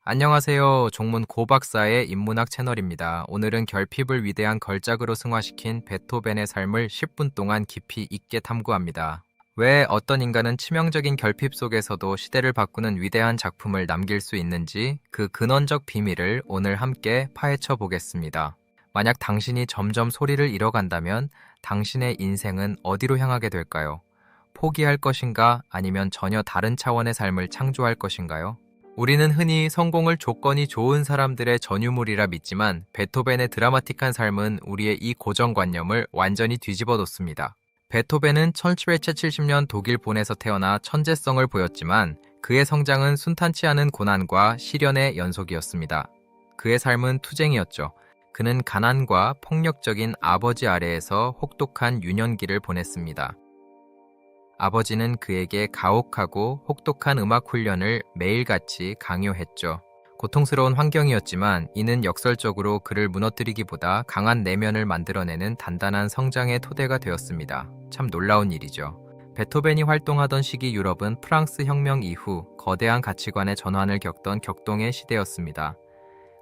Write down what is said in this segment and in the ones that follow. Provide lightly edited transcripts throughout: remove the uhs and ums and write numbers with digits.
안녕하세요. 종문 고박사의 인문학 채널입니다. 오늘은 결핍을 위대한 걸작으로 승화시킨 베토벤의 삶을 10분 동안 깊이 있게 탐구합니다. 왜 어떤 인간은 치명적인 결핍 속에서도 시대를 바꾸는 위대한 작품을 남길 수 있는지 그 근원적 비밀을 오늘 함께 파헤쳐 보겠습니다. 만약 당신이 점점 소리를 잃어간다면 당신의 인생은 어디로 향하게 될까요? 포기할 것인가 아니면 전혀 다른 차원의 삶을 창조할 것인가요? 우리는 흔히 성공을 조건이 좋은 사람들의 전유물이라 믿지만 베토벤의 드라마틱한 삶은 우리의 이 고정관념을 완전히 뒤집어 놓습니다. 베토벤은 1770년 독일 본에서 태어나 천재성을 보였지만 그의 성장은 순탄치 않은 고난과 시련의 연속이었습니다. 그의 삶은 투쟁이었죠. 그는 가난과 폭력적인 아버지 아래에서 혹독한 유년기를 보냈습니다. 아버지는 그에게 가혹하고 혹독한 음악 훈련을 매일같이 강요했죠. 고통스러운 환경이었지만 이는 역설적으로 그를 무너뜨리기보다 강한 내면을 만들어내는 단단한 성장의 토대가 되었습니다. 참 놀라운 일이죠. 베토벤이 활동하던 시기 유럽은 프랑스 혁명 이후 거대한 가치관의 전환을 겪던 격동의 시대였습니다.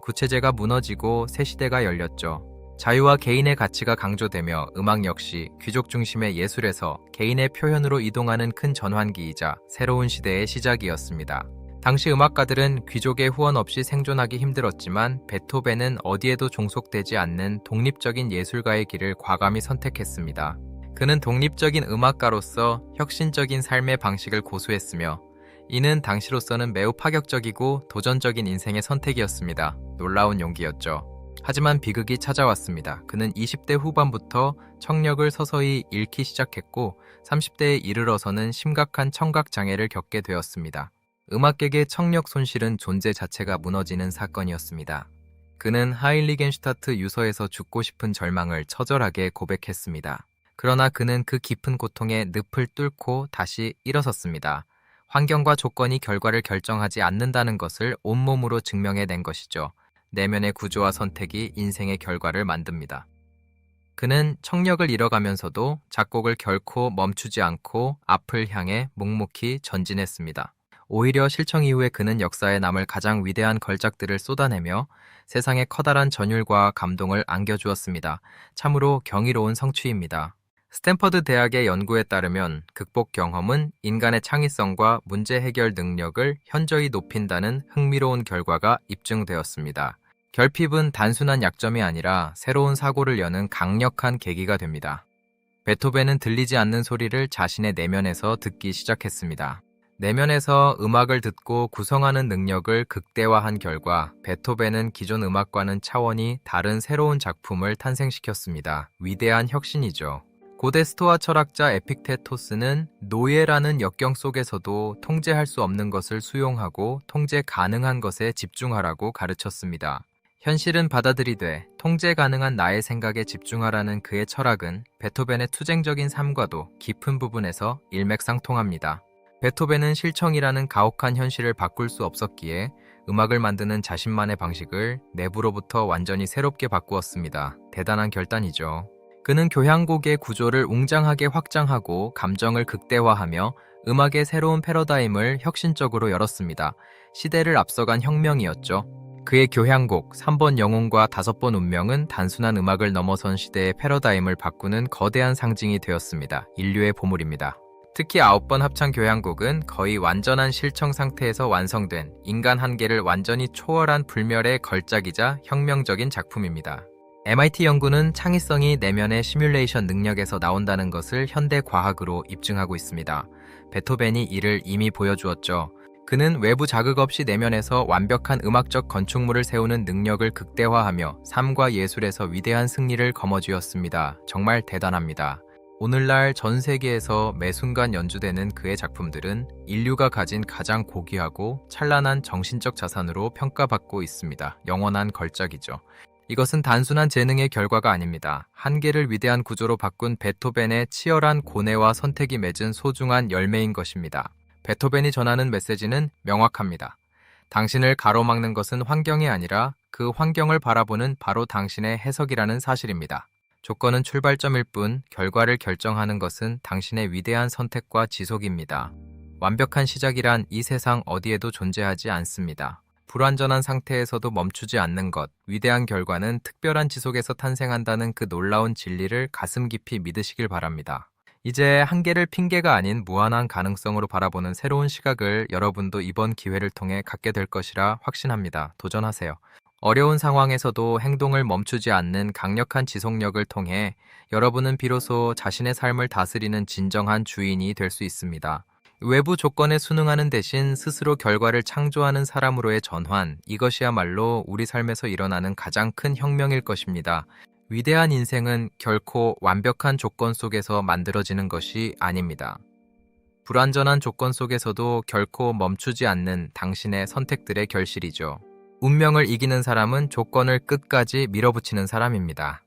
구체제가 무너지고 새 시대가 열렸죠. 자유와 개인의 가치가 강조되며 음악 역시 귀족 중심의 예술에서 개인의 표현으로 이동하는 큰 전환기이자 새로운 시대의 시작이었습니다. 당시 음악가들은 귀족의 후원 없이 생존하기 힘들었지만 베토벤은 어디에도 종속되지 않는 독립적인 예술가의 길을 과감히 선택했습니다. 그는 독립적인 음악가로서 혁신적인 삶의 방식을 고수했으며 이는 당시로서는 매우 파격적이고 도전적인 인생의 선택이었습니다. 놀라운 용기였죠. 하지만 비극이 찾아왔습니다. 그는 20대 후반부터 청력을 서서히 잃기 시작했고 30대에 이르러서는 심각한 청각장애를 겪게 되었습니다. 음악객의 청력 손실은 존재 자체가 무너지는 사건이었습니다. 그는 하일리겐슈타트 유서에서 죽고 싶은 절망을 처절하게 고백했습니다. 그러나 그는 그 깊은 고통의 늪을 뚫고 다시 일어섰습니다. 환경과 조건이 결과를 결정하지 않는다는 것을 온몸으로 증명해낸 것이죠. 내면의 구조와 선택이 인생의 결과를 만듭니다. 그는 청력을 잃어가면서도 작곡을 결코 멈추지 않고 앞을 향해 묵묵히 전진했습니다. 오히려 실청 이후에 그는 역사에 남을 가장 위대한 걸작들을 쏟아내며 세상에 커다란 전율과 감동을 안겨주었습니다. 참으로 경이로운 성취입니다. 스탠퍼드 대학의 연구에 따르면 극복 경험은 인간의 창의성과 문제 해결 능력을 현저히 높인다는 흥미로운 결과가 입증되었습니다. 결핍은 단순한 약점이 아니라 새로운 사고를 여는 강력한 계기가 됩니다. 베토벤은 들리지 않는 소리를 자신의 내면에서 듣기 시작했습니다. 내면에서 음악을 듣고 구성하는 능력을 극대화한 결과 베토벤은 기존 음악과는 차원이 다른 새로운 작품을 탄생시켰습니다. 위대한 혁신이죠. 고대 스토아 철학자 에픽테토스는 노예라는 역경 속에서도 통제할 수 없는 것을 수용하고 통제 가능한 것에 집중하라고 가르쳤습니다. 현실은 받아들이되 통제 가능한 나의 생각에 집중하라는 그의 철학은 베토벤의 투쟁적인 삶과도 깊은 부분에서 일맥상통합니다. 베토벤은 실청이라는 가혹한 현실을 바꿀 수 없었기에 음악을 만드는 자신만의 방식을 내부로부터 완전히 새롭게 바꾸었습니다. 대단한 결단이죠. 그는 교향곡의 구조를 웅장하게 확장하고 감정을 극대화하며 음악의 새로운 패러다임을 혁신적으로 열었습니다. 시대를 앞서간 혁명이었죠. 그의 교향곡 3번 영혼과 5번 운명은 단순한 음악을 넘어선 시대의 패러다임을 바꾸는 거대한 상징이 되었습니다. 인류의 보물입니다. 특히 9번 합창 교향곡은 거의 완전한 실청 상태에서 완성된 인간 한계를 완전히 초월한 불멸의 걸작이자 혁명적인 작품입니다. MIT 연구는 창의성이 내면의 시뮬레이션 능력에서 나온다는 것을 현대 과학으로 입증하고 있습니다. 베토벤이 이를 이미 보여주었죠. 그는 외부 자극 없이 내면에서 완벽한 음악적 건축물을 세우는 능력을 극대화하며 삶과 예술에서 위대한 승리를 거머쥐었습니다. 정말 대단합니다. 오늘날 전 세계에서 매 순간 연주되는 그의 작품들은 인류가 가진 가장 고귀하고 찬란한 정신적 자산으로 평가받고 있습니다. 영원한 걸작이죠. 이것은 단순한 재능의 결과가 아닙니다. 한계를 위대한 구조로 바꾼 베토벤의 치열한 고뇌와 선택이 맺은 소중한 열매인 것입니다. 베토벤이 전하는 메시지는 명확합니다. 당신을 가로막는 것은 환경이 아니라 그 환경을 바라보는 바로 당신의 해석이라는 사실입니다. 조건은 출발점일 뿐 결과를 결정하는 것은 당신의 위대한 선택과 지속입니다. 완벽한 시작이란 이 세상 어디에도 존재하지 않습니다. 불완전한 상태에서도 멈추지 않는 것, 위대한 결과는 특별한 지속에서 탄생한다는 그 놀라운 진리를 가슴 깊이 믿으시길 바랍니다. 이제 한계를 핑계가 아닌 무한한 가능성으로 바라보는 새로운 시각을 여러분도 이번 기회를 통해 갖게 될 것이라 확신합니다. 도전하세요. 어려운 상황에서도 행동을 멈추지 않는 강력한 지속력을 통해 여러분은 비로소 자신의 삶을 다스리는 진정한 주인이 될 수 있습니다. 외부 조건에 순응하는 대신 스스로 결과를 창조하는 사람으로의 전환, 이것이야말로 우리 삶에서 일어나는 가장 큰 혁명일 것입니다. 위대한 인생은 결코 완벽한 조건 속에서 만들어지는 것이 아닙니다. 불완전한 조건 속에서도 결코 멈추지 않는 당신의 선택들의 결실이죠. 운명을 이기는 사람은 조건을 끝까지 밀어붙이는 사람입니다.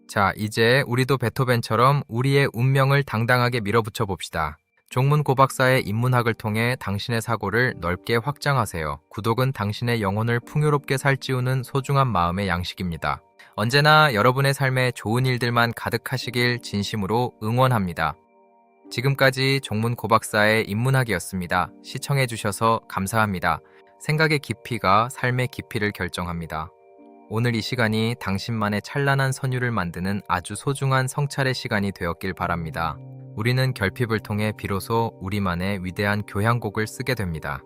자, 이제 우리도 베토벤처럼 우리의 운명을 당당하게 밀어붙여 봅시다. 종문 고박사의 인문학을 통해 당신의 사고를 넓게 확장하세요. 구독은 당신의 영혼을 풍요롭게 살찌우는 소중한 마음의 양식입니다. 언제나 여러분의 삶에 좋은 일들만 가득하시길 진심으로 응원합니다. 지금까지 종문 고박사의 인문학이었습니다. 시청해주셔서 감사합니다. 생각의 깊이가 삶의 깊이를 결정합니다. 오늘 이 시간이 당신만의 찬란한 선율을 만드는 아주 소중한 성찰의 시간이 되었길 바랍니다. 우리는 결핍을 통해 비로소 우리만의 위대한 교향곡을 쓰게 됩니다.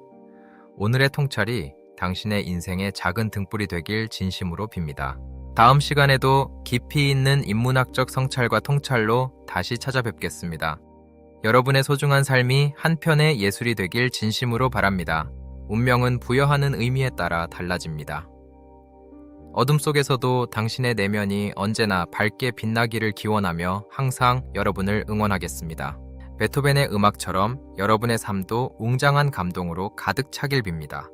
오늘의 통찰이 당신의 인생의 작은 등불이 되길 진심으로 빕니다. 다음 시간에도 깊이 있는 인문학적 성찰과 통찰로 다시 찾아뵙겠습니다. 여러분의 소중한 삶이 한 편의 예술이 되길 진심으로 바랍니다. 운명은 부여하는 의미에 따라 달라집니다. 어둠 속에서도 당신의 내면이 언제나 밝게 빛나기를 기원하며 항상 여러분을 응원하겠습니다. 베토벤의 음악처럼 여러분의 삶도 웅장한 감동으로 가득 차길 빕니다.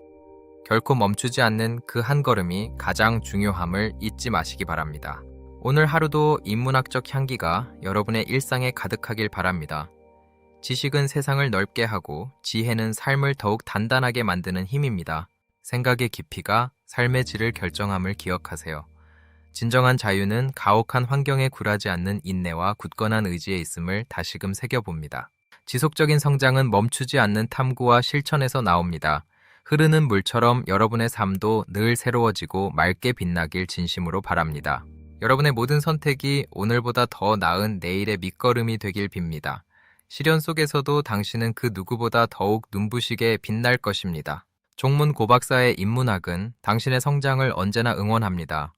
결코 멈추지 않는 그 한 걸음이 가장 중요함을 잊지 마시기 바랍니다. 오늘 하루도 인문학적 향기가 여러분의 일상에 가득하길 바랍니다. 지식은 세상을 넓게 하고 지혜는 삶을 더욱 단단하게 만드는 힘입니다. 생각의 깊이가 삶의 질을 결정함을 기억하세요. 진정한 자유는 가혹한 환경에 굴하지 않는 인내와 굳건한 의지에 있음을 다시금 새겨봅니다. 지속적인 성장은 멈추지 않는 탐구와 실천에서 나옵니다. 흐르는 물처럼 여러분의 삶도 늘 새로워지고 맑게 빛나길 진심으로 바랍니다. 여러분의 모든 선택이 오늘보다 더 나은 내일의 밑거름이 되길 빕니다. 시련 속에서도 당신은 그 누구보다 더욱 눈부시게 빛날 것입니다. 종문 고박사의 인문학은 당신의 성장을 언제나 응원합니다.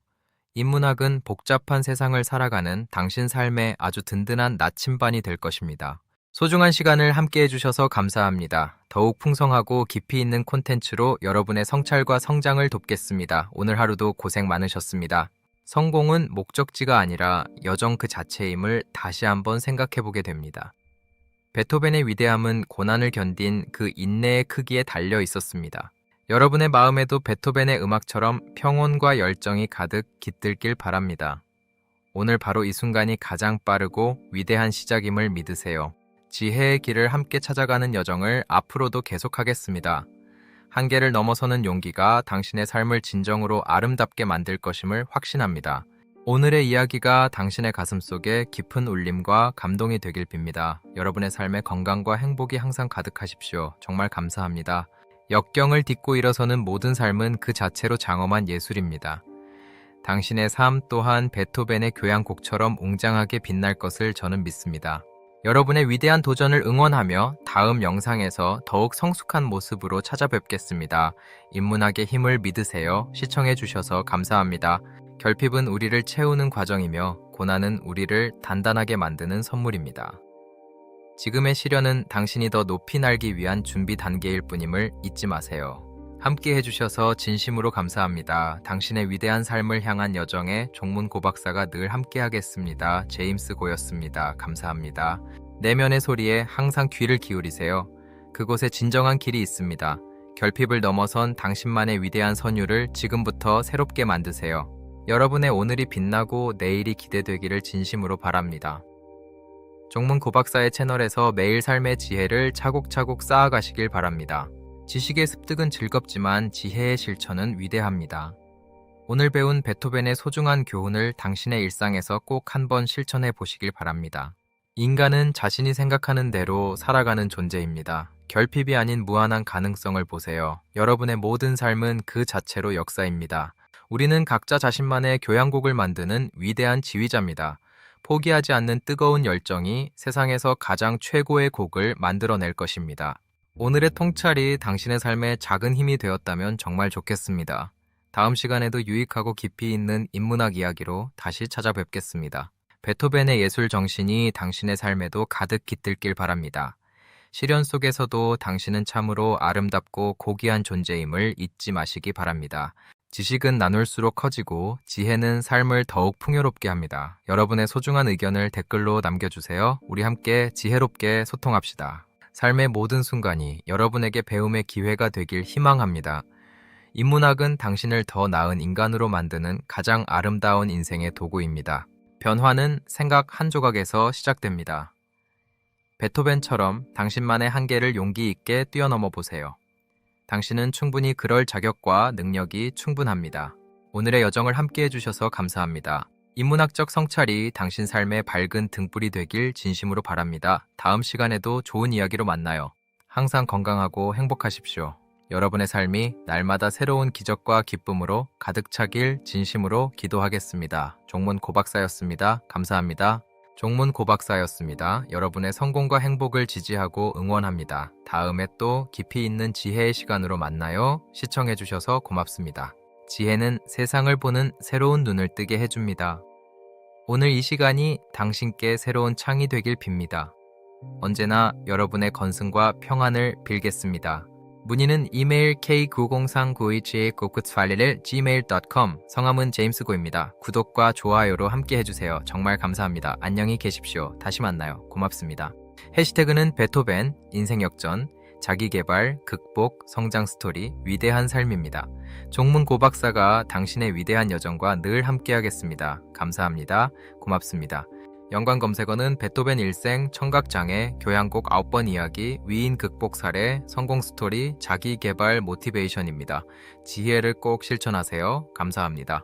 인문학은 복잡한 세상을 살아가는 당신 삶의 아주 든든한 나침반이 될 것입니다. 소중한 시간을 함께 해주셔서 감사합니다. 더욱 풍성하고 깊이 있는 콘텐츠로 여러분의 성찰과 성장을 돕겠습니다. 오늘 하루도 고생 많으셨습니다. 성공은 목적지가 아니라 여정 그 자체임을 다시 한번 생각해보게 됩니다. 베토벤의 위대함은 고난을 견딘 그 인내의 크기에 달려 있었습니다. 여러분의 마음에도 베토벤의 음악처럼 평온과 열정이 가득 깃들길 바랍니다. 오늘 바로 이 순간이 가장 빠르고 위대한 시작임을 믿으세요. 지혜의 길을 함께 찾아가는 여정을 앞으로도 계속하겠습니다. 한계를 넘어서는 용기가 당신의 삶을 진정으로 아름답게 만들 것임을 확신합니다. 오늘의 이야기가 당신의 가슴 속에 깊은 울림과 감동이 되길 빕니다. 여러분의 삶에 건강과 행복이 항상 가득하십시오. 정말 감사합니다. 역경을 딛고 일어서는 모든 삶은 그 자체로 장엄한 예술입니다. 당신의 삶 또한 베토벤의 교향곡처럼 웅장하게 빛날 것을 저는 믿습니다. 여러분의 위대한 도전을 응원하며 다음 영상에서 더욱 성숙한 모습으로 찾아뵙겠습니다. 인문학의 힘을 믿으세요. 시청해주셔서 감사합니다. 결핍은 우리를 채우는 과정이며 고난은 우리를 단단하게 만드는 선물입니다. 지금의 시련은 당신이 더 높이 날기 위한 준비 단계일 뿐임을 잊지 마세요. 함께 해주셔서 진심으로 감사합니다. 당신의 위대한 삶을 향한 여정에 종문 고박사가 늘 함께하겠습니다. 제임스 고였습니다. 감사합니다. 내면의 소리에 항상 귀를 기울이세요. 그곳에 진정한 길이 있습니다. 결핍을 넘어선 당신만의 위대한 선율을 지금부터 새롭게 만드세요. 여러분의 오늘이 빛나고 내일이 기대되기를 진심으로 바랍니다. 종문 고박사의 채널에서 매일 삶의 지혜를 차곡차곡 쌓아가시길 바랍니다. 지식의 습득은 즐겁지만 지혜의 실천은 위대합니다. 오늘 배운 베토벤의 소중한 교훈을 당신의 일상에서 꼭 한번 실천해 보시길 바랍니다. 인간은 자신이 생각하는 대로 살아가는 존재입니다. 결핍이 아닌 무한한 가능성을 보세요. 여러분의 모든 삶은 그 자체로 역사입니다. 우리는 각자 자신만의 교향곡을 만드는 위대한 지휘자입니다. 포기하지 않는 뜨거운 열정이 세상에서 가장 최고의 곡을 만들어낼 것입니다. 오늘의 통찰이 당신의 삶에 작은 힘이 되었다면 정말 좋겠습니다. 다음 시간에도 유익하고 깊이 있는 인문학 이야기로 다시 찾아뵙겠습니다. 베토벤의 예술 정신이 당신의 삶에도 가득 깃들길 바랍니다. 시련 속에서도 당신은 참으로 아름답고 고귀한 존재임을 잊지 마시기 바랍니다. 지식은 나눌수록 커지고 지혜는 삶을 더욱 풍요롭게 합니다. 여러분의 소중한 의견을 댓글로 남겨주세요. 우리 함께 지혜롭게 소통합시다. 삶의 모든 순간이 여러분에게 배움의 기회가 되길 희망합니다. 인문학은 당신을 더 나은 인간으로 만드는 가장 아름다운 인생의 도구입니다. 변화는 생각 한 조각에서 시작됩니다. 베토벤처럼 당신만의 한계를 용기 있게 뛰어넘어 보세요. 당신은 충분히 그럴 자격과 능력이 충분합니다. 오늘의 여정을 함께 해주셔서 감사합니다. 인문학적 성찰이 당신 삶의 밝은 등불이 되길 진심으로 바랍니다. 다음 시간에도 좋은 이야기로 만나요. 항상 건강하고 행복하십시오. 여러분의 삶이 날마다 새로운 기적과 기쁨으로 가득 차길 진심으로 기도하겠습니다. 종문 고박사였습니다. 감사합니다. 종문 고박사였습니다. 여러분의 성공과 행복을 지지하고 응원합니다. 다음에 또 깊이 있는 지혜의 시간으로 만나요. 시청해주셔서 고맙습니다. 지혜는 세상을 보는 새로운 눈을 뜨게 해줍니다. 오늘 이 시간이 당신께 새로운 창이 되길 빕니다. 언제나 여러분의 건승과 평안을 빌겠습니다. 문의는 이메일 k9039279921gmail.com 성함은 제임스고입니다. 구독과 좋아요로 함께 해주세요. 정말 감사합니다. 안녕히 계십시오. 다시 만나요. 고맙습니다. 해시태그는 베토벤, 인생역전, 자기개발, 극복, 성장 스토리, 위대한 삶입니다. 종문 고박사가 당신의 위대한 여정과 늘 함께하겠습니다. 감사합니다. 고맙습니다. 연관 검색어는 베토벤 일생, 청각장애, 교향곡 9번 이야기, 위인 극복 사례, 성공 스토리, 자기 개발 모티베이션입니다. 지혜를 꼭 실천하세요. 감사합니다.